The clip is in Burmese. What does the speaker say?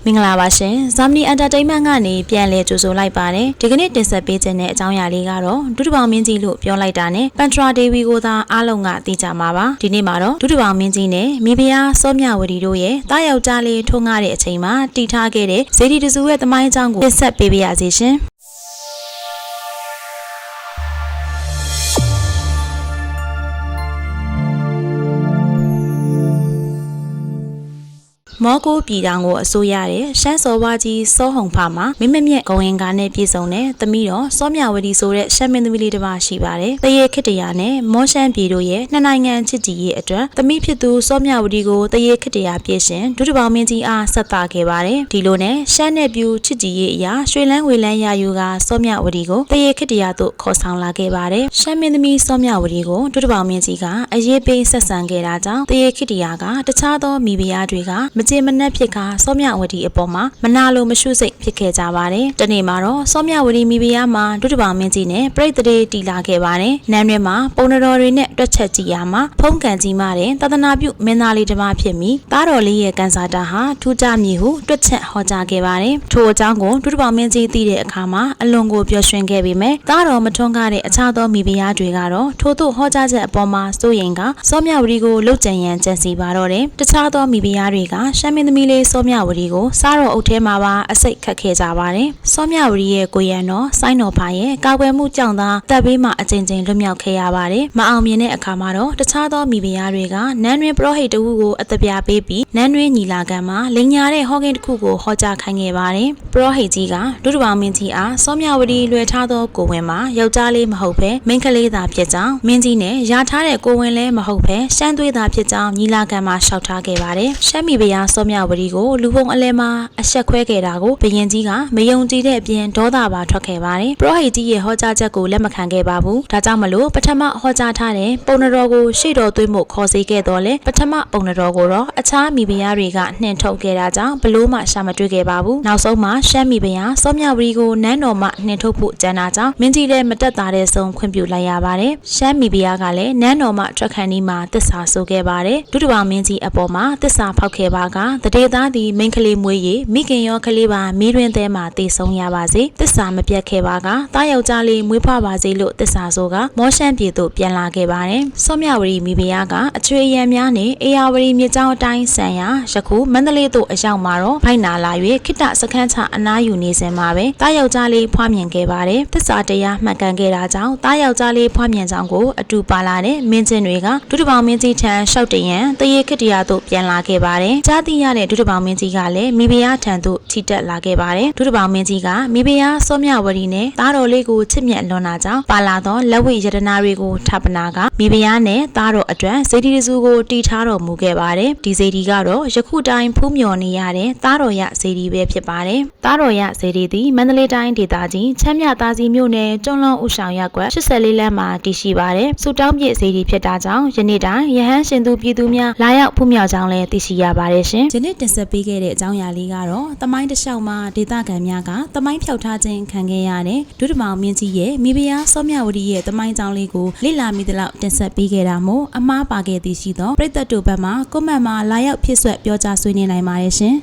မင်္ဂလာပါရှင်ဇာမနီ entertainment ကနေပြန်လည်ကြိုဆိုလိုက်ပါတယ်ဒီကနေ့တင်ဆက်ပေးခြင်းတဲ့အကြောင်းအရာလေးကတော့ဒုတိယမင်းကြီးလို့ပြောလိုက်တာနဲ့ပန်ထရာဒေဝီကိုသာအားလုံးကသိကြမှာပါဒီနေ့မှာတော့ဒုတိယမင်းကြီးနဲ့မိဖုရားစောမြဝတီတို့ရဲ့တားယောက်ျားလေးထွန်းကားတဲ့အချိန်မှာတည်ထားခဲ့တဲ့ဇေဒီတစုရဲ့သမိုင်းအကြောင်းကိုတင်ဆက်ပေးပါရစေရှင်မော်ကိုပြည်တောင်ကိုအစိုးရတဲ့ရှမ်းစော်ဝါကြီးစောဟုံဖမှာမင်းမမြက်ဂုံရင်ကားနဲ့ပြည်စုံတဲ့သမီးတော်စောမြဝတီဆိုတဲ့ရှမ်းမင်းသမီးလေးတစ်ပါးရှိပါတယ်။တရေခေတ္တရာနဲ့မောရှမ်းပြည်တို့ရဲ့နှစ်နိုင်ငံချစ်ကြည်ရေးအတွက်သမီးဖြစ်သူစောမြဝတီကိုတရေခေတ္တရာပြည်ရှင်ဒုတိယမင်းကြီးအားဆက်သခဲ့ပါတယ်။ဒီလိုနဲ့ရှမ်းနဲ့ပြူချစ်ကြည်ရေးအရာရွှေလန်းငွေလန်းရာယူကစောမြဝတီကိုတရေခေတ္တရာသို့ခေါ်ဆောင်လာခဲ့ပါတယ်။ရှမ်းမင်းသမီးစောမြဝတီကိုဒုတိယမင်းကြီးကအရေးပေးဆက်ဆံခဲ့တာကြောင့်တရေခေတ္တရာကတခြားသောမိဖုရားတွေကမကျေမနပ်ဖြစ်ကစောမြဝတီအပေါ်မှာမနာလိုမရှုစိတ်ဖြစ်ခဲ့ကြပါတယ်။တနေ့မှာတော့စောမြဝတီမိဖုရားမှာဒုတိယမင်းကြီးနဲ့ပြိတ္တိတီလာခဲ့ပါတယ်။နန်းတွင်မှာပုံတော်တွေနဲ့တွက်ချက်ကြည့်ရမှာဖုံးကန်ကြီးမားတဲ့သာသနာပြုမင်းသားလေးတစ်ပါးဖြစ်ပြီးသားတော်လေးရဲ့ကန်စာတာဟာထူးခြားမည်ဟုတွက်ချက်ဟောကြားခဲ့ပါတယ်။ထိုအကြောင်းကိုဒုတိယမင်းကြီးသိတဲ့အခါမှာအလွန်ကိုပျော်ရွှင်ခဲ့ပေမဲ့သားတော်မထွန်းကားတဲ့အခြားသောမိဖုရားတွေကတော့ထို့သို့ဟောကြားချက်အပေါ်မှာစိုးရိမ်ကစောမြဝတီကိုလှုပ်ကြံရန်ကြံစီပါတော့တယ်။တခြားသောမိဖုရားတွေကရှမ်းမင်းသမီးလေးစောမြဝတီကိုစားတော်အုပ်ထဲမှာပါအစိတ်ခတ်ခဲ့ကြပါတယ်။စောမြဝတီရဲ့ကိုရန်တော်စိုင်းတော်ဖာရဲ့ကာကွယ်မှုကြောင့်သာတပ်ဘေးမှာအကြိမ်ကြိမ်လွတ်မြောက်ခဲ့ရပါတယ်။မအောင်မြင်တဲ့အခါမှာတော့တခြားသောမိဖုရားတွေကနန်းတွင်ပရောဟိတ်တဦးကိုအသက်ပြပေးပြီးနန်းတွင်ညီလာခံမှာလိန်ညာတဲ့ဟောကိန်းတစ်ခုကိုဟောကြားခိုင်းခဲ့ပါတယ်။ပရောဟိတ်ကြီးကဒုတိယမင်းကြီးအားစောမြဝတီလွှဲထားသောကိုဝင်မှာယောက်ျားလေးမဟုတ်ဘဲမိန်းကလေးသာဖြစ်ကြောင်းမင်းကြီးနဲ့ယာထားတဲ့ကိုဝင်လည်းမဟုတ်ဘဲရှမ်းသွေးသာဖြစ်ကြောင်းညီလာခံမှာလျှောက်ထားခဲ့ပါတယ်။ရှမ်းမိဖုရားစောမြဝတီကိုလူပုံအလဲမှာအဆက်ခွဲခဲ့တာကိုဘယင်ကြီးကမယုံကြည်တဲ့အပြင်ဒေါသပါထွက်ခဲ့ပါတယ်။ပရောဟိတ်ကြီးရဲ့ဟောကြားချက်ကိုလက်မခံခဲ့ပါဘူး။ဒါကြောင့်မလို့ပထမဟောကြားထားတဲ့ပုံတော်ကိုရှေ့တော်သွေးမှုခေါ်စေခဲ့တော့လေပထမပုံတော်ကိုတော့အခြားမိဖုရားတွေကနှင်ထုတ်ခဲ့တာကြောင့်ဘလို့မှရှာမတွေ့ခဲ့ပါဘူး။နောက်ဆုံးမှာရှမ်းမိဖုရားစောမြဝတီကိုနန်းတော်မှနှင်ထုတ်ဖို့ကြံတာကြောင့်မင်းကြီးလည်းမတက်တာတဲ့ဆုံးခွင့်ပြုလိုက်ရပါတယ်။ရှမ်းမိဖုရားကလည်းနန်းတော်မှထွက်ခန်းဒီမှာသစ္စာဆိုခဲ့ပါတယ်။ဒုတိယမင်းကြီးအပေါ်မှာသစ္စာဖောက်ခဲ့ပါကတရေသားသည်မိန်းကလေးမွေးရမိခင်ရောကလေးပါမီးတွင်သဲမှာတည်ဆုံးရပါစေသစ္စာမပြတ်ခဲ့ပါကတားယောက်ျားလေးမွေးဖွားပါစေလို့သစ္စာဆိုကမောရှမ်းပြည်သို့ပြန်လာခဲ့ပါတယ်စောမြဝတီမိဖုရားကအချွေရံများနဲ့အေယာဝတီမြေကျောင်းအတိုင်းဆန်ရာယခုမန္တလေးသို့အရောက်မှာတော့ဖိုက်နာလာ၍ခိတ္တစခန်းချအနားယူနေစဉ်မှာပဲတားယောက်ျားလေးဖွားမြင်ခဲ့ပါတယ်သစ္စာတရားမှန်ကန်ခဲ့တာကြောင့်တားယောက်ျားလေးဖွားမြင်ကြောင်းကိုအတူပါလာတဲ့မင်းချင်းတွေကဒုတိယမင်းကြီးထံလျှောက်တရန်တရေခိတ္တရာသို့ပြန်လာခဲ့ပါတယ်ကြားသိရတဲ့ဒုတိယမင်းကြီးကလည်းမိဖုရားထံသို့ချီတက်လာခဲ့ပါတယ်ဒုတိယမင်းကြီးကမိဖုရားစောမြဝတီနဲ့သားတော်လေးကိုချစ်မြတ်လွန်တာကြောင့်ပါလာသောလက်ဝိရတနာတွေကိုထပ်ပနာကမိဖုရားနဲ့သားတော်အတွက်ဇေဒီတစုကိုတီထားတော်မူခဲ့ပါတယ်ဒီဇေဒီကတော့ယခုတိုင်းဖူးမြော်နေရတဲ့သားတော်ရဇေဒီပဲဖြစ်ပါတယ်သားတော်ရဇေဒီသည်မန္တလေးတိုင်းဒေသကြီးချမ်းမြသာစီမြို့နယ်ကျွန်းလွန်ဥဆောင်ရပ်ကွက်84လမ်းမှာတည်ရှိပါတယ်စူတောင်းပြည့်ဇေဒီဖြစ်တာကြောင့်ယနေ့တိုင်းရဟန်းရှင်သူပြည်သူများလာရောက်ဖူးမြော်ကြောင်းလည်းသိရှိရပါတယ်ရှင်ယနေ့တင်ဆက်ပေးခဲ့တဲ့အကြောင်းအရာလေးကတော့သမိုင်းတစ်လျှောက်မှာဒေသခံများကသမိုင်းဖြောက်ထားခြင်းခံခဲ့ရတဲ့ဒုတိယမင်းကြီးရဲ့မိဖုရားစောမြဝတီရဲ့သမိုင်းကြောင်းလေးကိုလေ့လာမိသလောက်တင်ဆက်ပေးခဲ့တာမို့အမှားပါခဲ့သည်ရှိသောပရိသတ်တို့ဘက်မှကွန်မန့်မှာလာရောက်ဖြည့်ဆွက်ပြောကြားဆွေးနွေးနိုင်ပါတယ်ရှင်